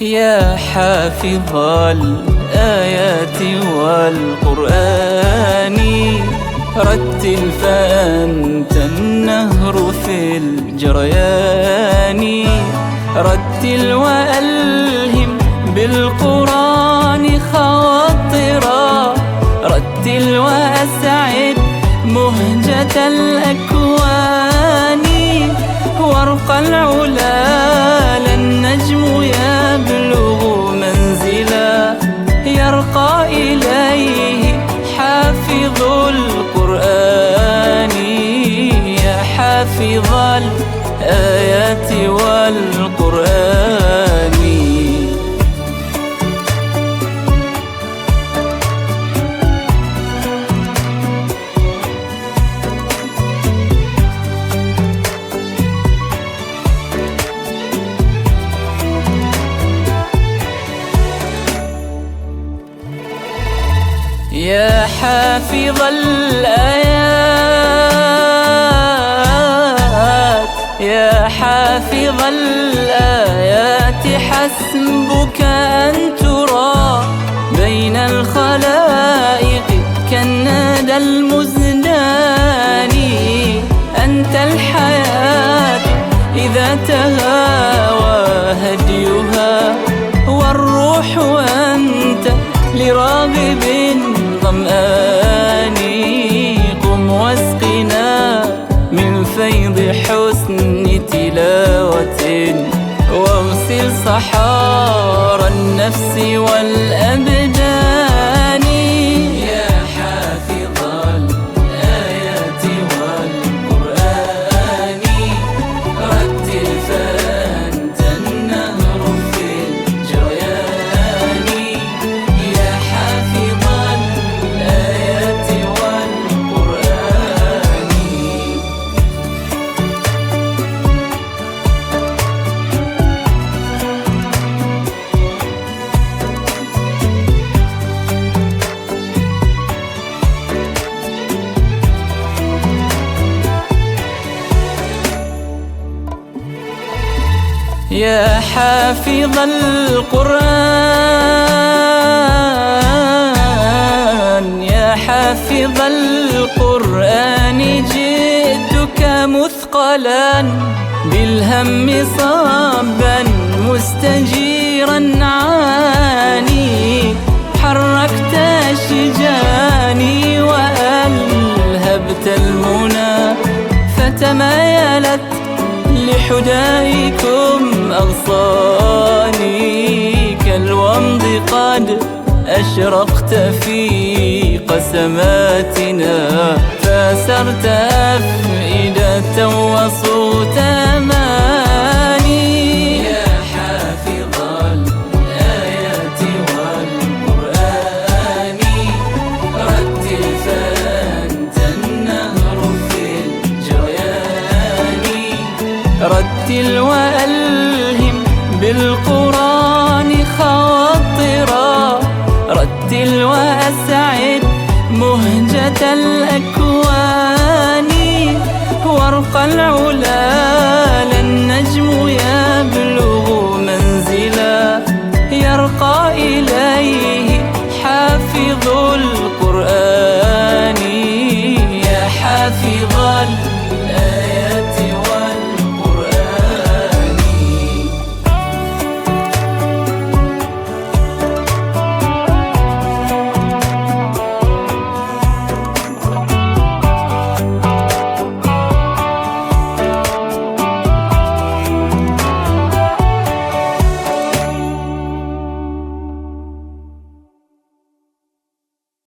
يا حافظ الآيات والقرآن رتل فأنت النهر في الجريان، رتل وألهم بالقرآن خواطرا، رتل وأسعد مهجة الأكوان، وارقى العلا للنجم يبلغ منزلا يرقى إليه حافظ القرآن. يا حافظ الآيات والقرآن. يا حافظ الآيات، يا حافظ الآيات حسبك أن ترى بين الخلائق كالندى المزدان. أنت الحياة إذا تهاوى هديها، والروح أنت لراغب ظمآن. قم واسقنا من فيض حسن تلاوة، واغسل صحارى النفس والأبدان. يا حافظ الآيات والقرآن رتل فأنت النهر في الجريان، يا حافظ الآيات والقرآن. يا حافظ القرآن، يا حافظ القرآن جئتك مثقلا بالهم صابا مستجيرا عاني، حركت شجاني وألهبت المنى، فتمايلت لحدائكم أغصاني. كالومض قد أشرقت في قسماتنا، فسرت أفئدة وصوت أماني. يا حافظ الآيات والقرآن رتل فأنت النهر في الجريان، رتل وألهم بالقرآن خواطرا، رتل وأسعد مهجة الأكوان، وارقى العلا